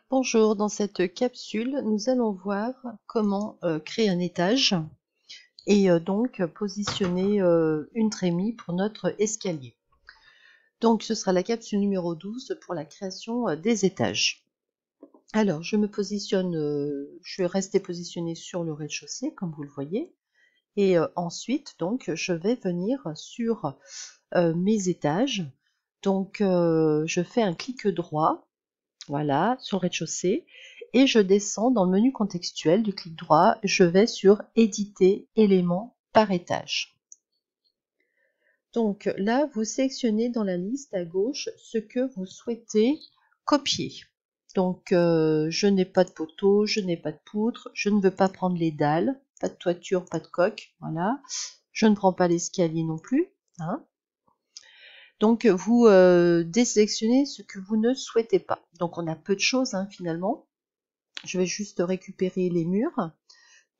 Bonjour, dans cette capsule, nous allons voir comment créer un étage et donc positionner une trémie pour notre escalier. Donc ce sera la capsule numéro 12 pour la création des étages. Alors je me positionne, je vais rester positionnée sur le rez-de-chaussée comme vous le voyez. Et ensuite donc je vais venir sur mes étages. Donc je fais un clic droit. Voilà, sur le rez-de-chaussée. Et je descends dans le menu contextuel du clic droit. Je vais sur éditer éléments par étage. Donc là, vous sélectionnez dans la liste à gauche ce que vous souhaitez copier. Donc je n'ai pas de poteau, je n'ai pas de poutre, je ne veux pas prendre les dalles, pas de toiture, pas de coque. Voilà. Je ne prends pas l'escalier non plus. Hein. Donc vous désélectionnez ce que vous ne souhaitez pas. Donc on a peu de choses hein, finalement. Je vais juste récupérer les murs.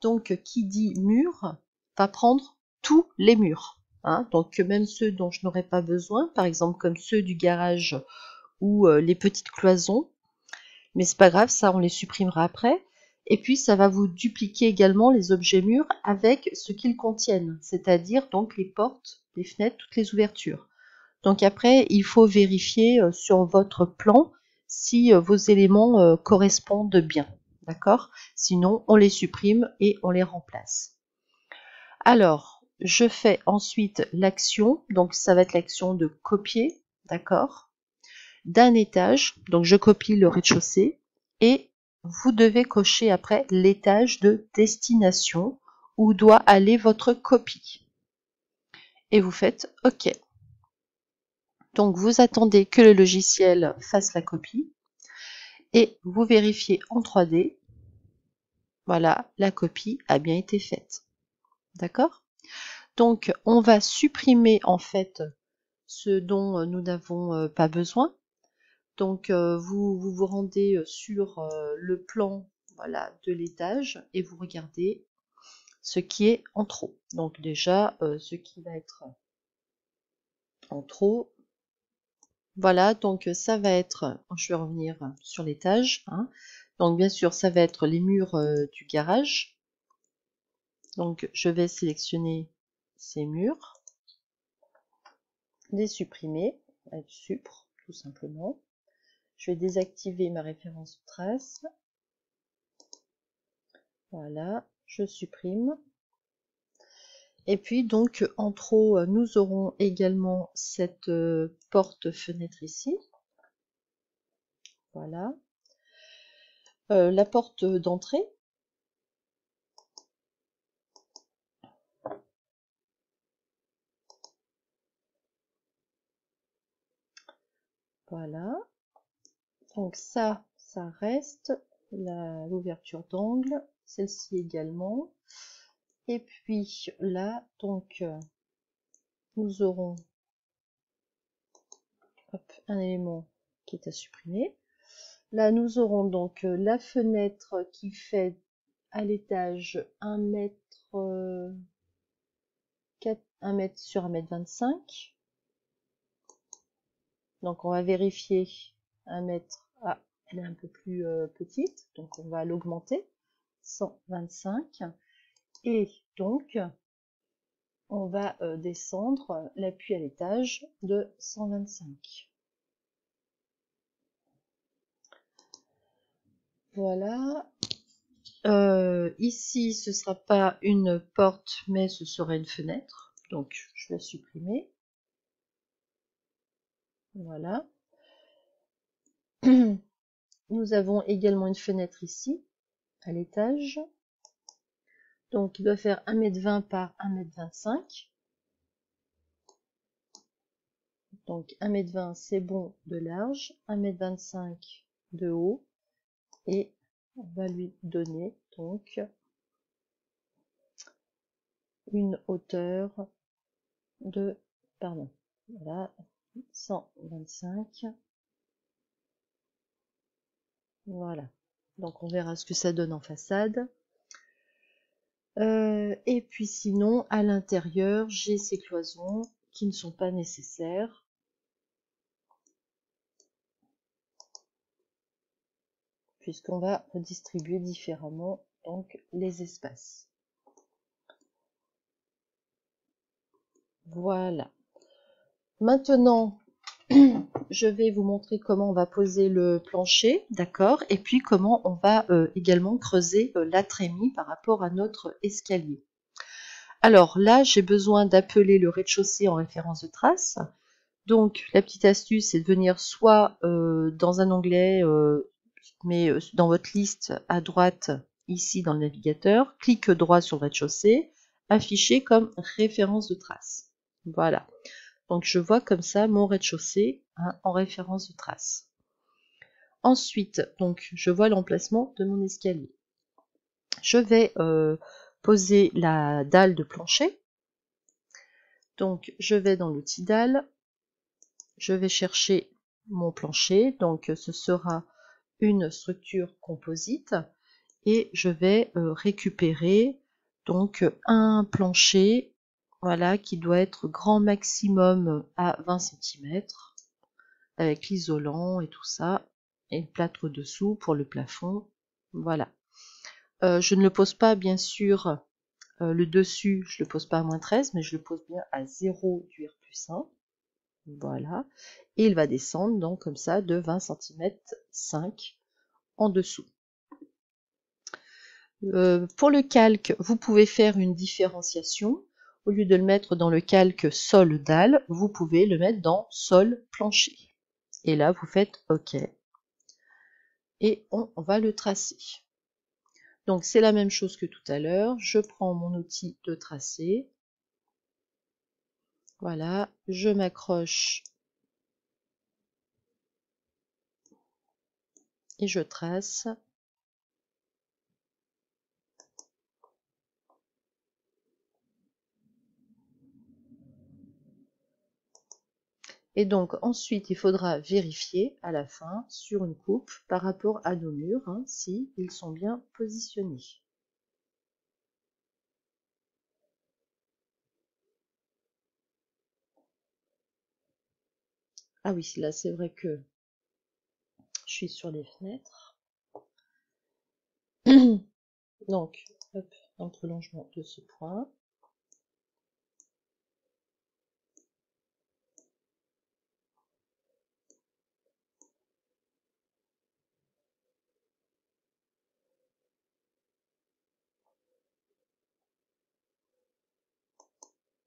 Donc qui dit mur va prendre tous les murs. Hein. Donc même ceux dont je n'aurai pas besoin, par exemple comme ceux du garage ou les petites cloisons. Mais c'est pas grave, ça on les supprimera après. Et puis ça va vous dupliquer également les objets murs avec ce qu'ils contiennent, c'est-à-dire donc les portes, les fenêtres, toutes les ouvertures. Donc après, il faut vérifier sur votre plan si vos éléments correspondent bien. D'accord? Sinon, on les supprime et on les remplace. Alors, je fais ensuite l'action. Donc, ça va être l'action de copier. D'accord? D'un étage. Donc, je copie le rez-de-chaussée. Et vous devez cocher après l'étage de destination où doit aller votre copie. Et vous faites OK. Donc vous attendez que le logiciel fasse la copie et vous vérifiez en 3D. Voilà, la copie a bien été faite. D'accord? Donc on va supprimer en fait ce dont nous n'avons pas besoin. Donc vous rendez sur le plan voilà, de l'étage et vous regardez ce qui est en trop. Donc déjà ce qui va être en trop. Voilà, donc ça va être, je vais revenir sur l'étage. Hein. Donc bien sûr, ça va être les murs du garage. Donc je vais sélectionner ces murs, les supprimer avec Supr, tout simplement. Je vais désactiver ma référence trace. Voilà, je supprime. Et puis donc en trop, nous aurons également cette porte-fenêtre ici. Voilà. La porte d'entrée. Voilà. Donc ça reste l'ouverture d'angle, celle-ci également. Et puis là, donc nous aurons un élément qui est à supprimer. Là, nous aurons donc la fenêtre qui fait à l'étage 1 mètre, 1 mètre sur 1,25 m. Donc on va vérifier 1 mètre. Ah, elle est un peu plus petite, donc on va l'augmenter. 125. Et donc, on va descendre l'appui à l'étage de 125. Voilà. Ici, ce ne sera pas une porte, mais ce sera une fenêtre. Donc, je vais supprimer. Voilà. Nous avons également une fenêtre ici, à l'étage. Donc, il doit faire 1,20 m par 1,25 m. Donc, 1,20 m, c'est bon de large. 1,25 m de haut. Et on va lui donner donc une hauteur de, pardon, voilà, 125. Voilà. Donc on verra ce que ça donne en façade. Et puis sinon, à l'intérieur, j'ai ces cloisons qui ne sont pas nécessaires. puisqu'on va redistribuer différemment donc les espaces. Voilà. Maintenant, je vais vous montrer comment on va poser le plancher, d'accord, et puis comment on va également creuser la trémie par rapport à notre escalier. Alors là, j'ai besoin d'appeler le rez-de-chaussée en référence de trace. Donc la petite astuce, c'est de venir soit dans un onglet, mais dans votre liste à droite, ici dans le navigateur, clic droit sur le rez-de-chaussée, affiché comme référence de trace. Voilà. Donc je vois comme ça mon rez-de-chaussée en référence de trace. Ensuite, donc je vois l'emplacement de mon escalier. Je vais poser la dalle de plancher. Donc je vais dans l'outil dalle, je vais chercher mon plancher, donc ce sera une structure composite et je vais récupérer donc un plancher, voilà, qui doit être grand maximum à 20 cm avec l'isolant et tout ça, et le plâtre dessous pour le plafond. Voilà. Je ne le pose pas, bien sûr, le dessus, je le pose pas à -13, mais je le pose bien à 0 du R+1. Voilà. Et il va descendre donc comme ça de 20 cm 5 en dessous. Pour le calque, vous pouvez faire une différenciation. Au lieu de le mettre dans le calque sol-dalle, vous pouvez le mettre dans sol-plancher. Et là, vous faites OK. Et on va le tracer. Donc, c'est la même chose que tout à l'heure. Je prends mon outil de tracé. Voilà, je m'accroche et je trace. Et donc ensuite, il faudra vérifier à la fin sur une coupe par rapport à nos murs, hein, si ils sont bien positionnés. Ah oui, là c'est vrai que je suis sur les fenêtres. Donc, hop, un prolongement de ce point.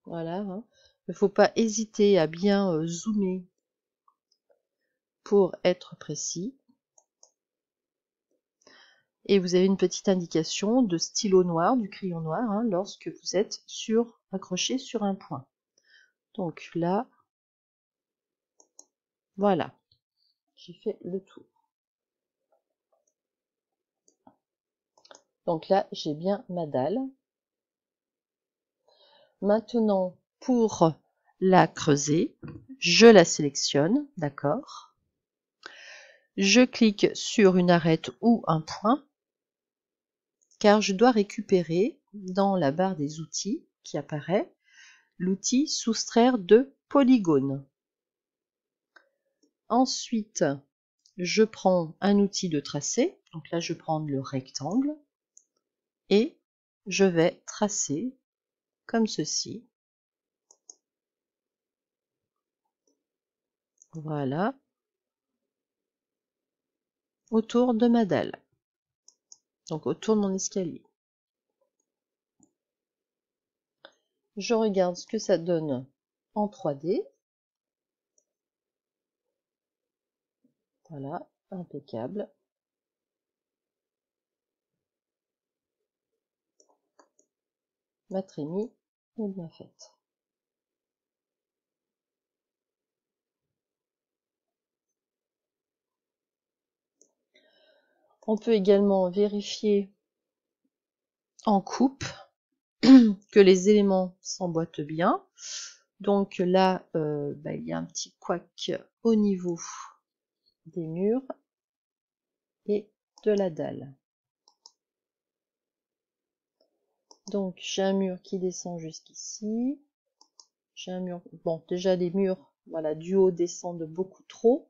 Voilà, hein. Il ne faut pas hésiter à bien zoomer pour être précis. Et vous avez une petite indication de stylo noir, du crayon noir, hein, lorsque vous êtes accroché sur un point. Donc là, voilà, j'ai fait le tour. Donc là, j'ai bien ma dalle. Maintenant, pour la creuser, je la sélectionne, d'accord. Je clique sur une arête ou un point, car je dois récupérer dans la barre des outils qui apparaît l'outil soustraire de polygone. Ensuite, je prends un outil de tracé, donc là je prends le rectangle, et je vais tracer comme ceci. Voilà, autour de ma dalle, donc autour de mon escalier. Je regarde ce que ça donne en 3D. Voilà, impeccable. Ma trémie est bien faite. On peut également vérifier en coupe que les éléments s'emboîtent bien. Donc là, il y a un petit couac au niveau des murs et de la dalle. Donc j'ai un mur qui descend jusqu'ici. J'ai un mur. Bon, déjà les murs, voilà, du haut descendent beaucoup trop.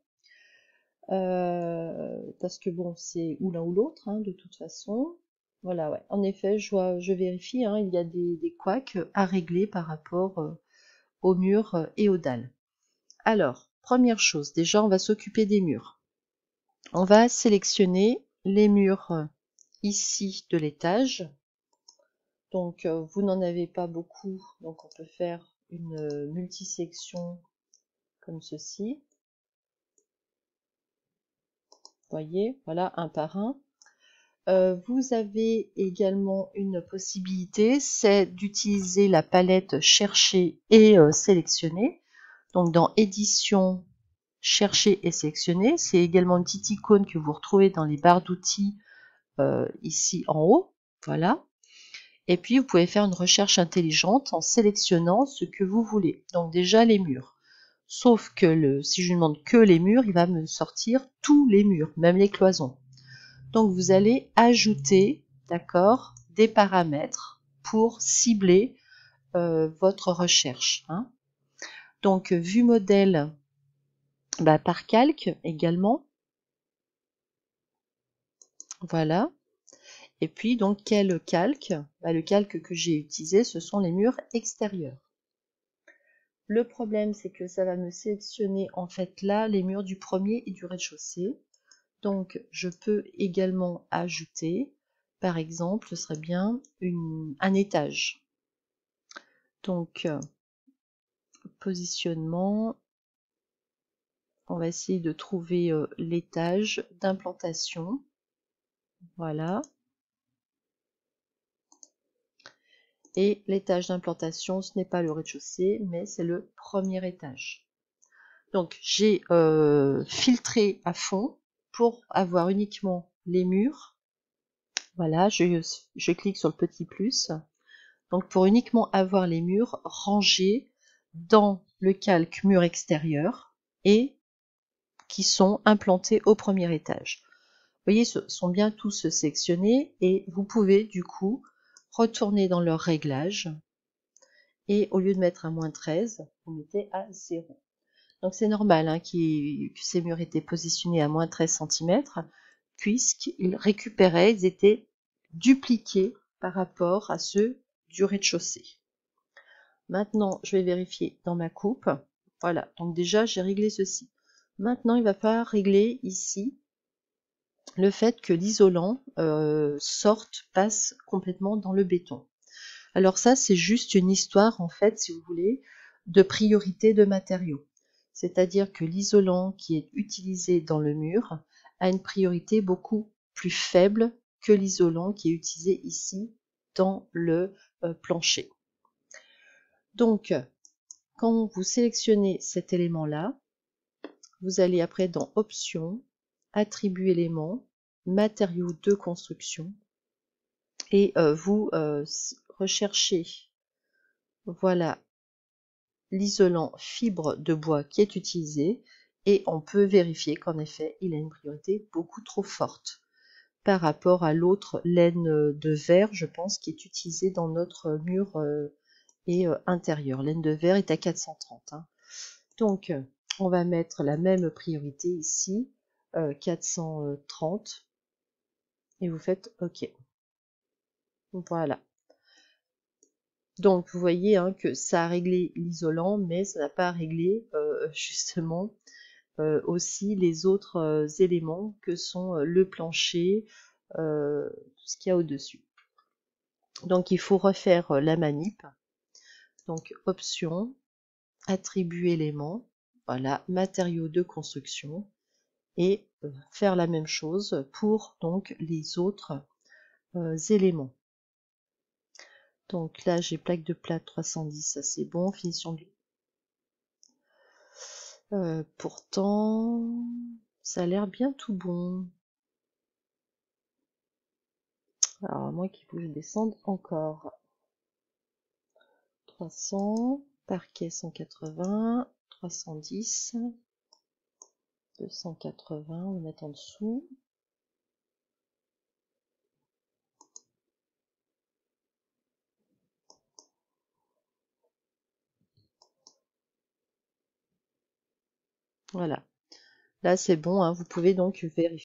parce que bon, c'est ou l'un ou l'autre, hein, de toute façon. Voilà, ouais. En effet, je vérifie, hein, il y a des couacs à régler par rapport aux murs et aux dalles. Alors, première chose, déjà, on va s'occuper des murs. On va sélectionner les murs ici de l'étage. Donc, vous n'en avez pas beaucoup, donc on peut faire une multisection comme ceci. Voyez, voilà, un par un. Vous avez également une possibilité, c'est d'utiliser la palette chercher et sélectionner. Donc dans édition, chercher et sélectionner, c'est également une petite icône que vous retrouvez dans les barres d'outils ici en haut. Voilà. Et puis vous pouvez faire une recherche intelligente en sélectionnant ce que vous voulez. Donc déjà les murs. Sauf que si je lui demande que les murs, il va me sortir tous les murs, même les cloisons. Donc vous allez ajouter, d'accord, des paramètres pour cibler votre recherche. Hein. Donc vue modèle par calque également. Voilà. Et puis donc quel calque? Le calque que j'ai utilisé, ce sont les murs extérieurs. Le problème, c'est que ça va me sélectionner en fait là les murs du premier et du rez-de-chaussée. Donc je peux également ajouter, par exemple, ce serait bien un étage. Donc positionnement, on va essayer de trouver l'étage d'implantation. Voilà. Et l'étage d'implantation, ce n'est pas le rez-de-chaussée, mais c'est le premier étage. Donc j'ai filtré à fond pour avoir uniquement les murs. Voilà, je clique sur le petit plus. Donc pour uniquement avoir les murs rangés dans le calque mur extérieur et qui sont implantés au premier étage. Vous voyez, ils sont bien tous sélectionnés et vous pouvez du coup retourner dans leur réglage et au lieu de mettre à -13, vous mettez à 0. Donc c'est normal hein, que ces murs étaient positionnés à -13 cm puisqu'ils récupéraient, ils étaient dupliqués par rapport à ceux du rez-de-chaussée. Maintenant, je vais vérifier dans ma coupe. Voilà, donc déjà j'ai réglé ceci. Maintenant, il va falloir régler ici le fait que l'isolant passe complètement dans le béton. Alors ça, c'est juste une histoire, en fait, si vous voulez, de priorité de matériaux. C'est-à-dire que l'isolant qui est utilisé dans le mur a une priorité beaucoup plus faible que l'isolant qui est utilisé ici dans le plancher. Donc, quand vous sélectionnez cet élément-là, vous allez après dans Options, Attributs éléments, Matériaux de construction, et vous recherchez voilà l'isolant fibre de bois qui est utilisé, et on peut vérifier qu'en effet, il a une priorité beaucoup trop forte par rapport à l'autre laine de verre, je pense, qui est utilisée dans notre mur intérieur. Laine de verre est à 430. Hein. Donc, on va mettre la même priorité ici, 430, et vous faites OK. Voilà. Donc, vous voyez hein, que ça a réglé l'isolant, mais ça n'a pas réglé justement aussi les autres éléments que sont le plancher, tout ce qu'il y a au-dessus. Donc, il faut refaire la manip. Donc, option, attribut éléments, voilà, matériaux de construction, et faire la même chose pour donc les autres éléments. Donc là, j'ai plaque de plâtre 310, ça c'est bon, finition de... pourtant, ça a l'air bien tout bon. Alors, à moins qu'il faut que je descende encore. 300, parquet 180, 310, 280, on va mettre en dessous. Voilà. Là, c'est bon, hein, vous pouvez donc vérifier.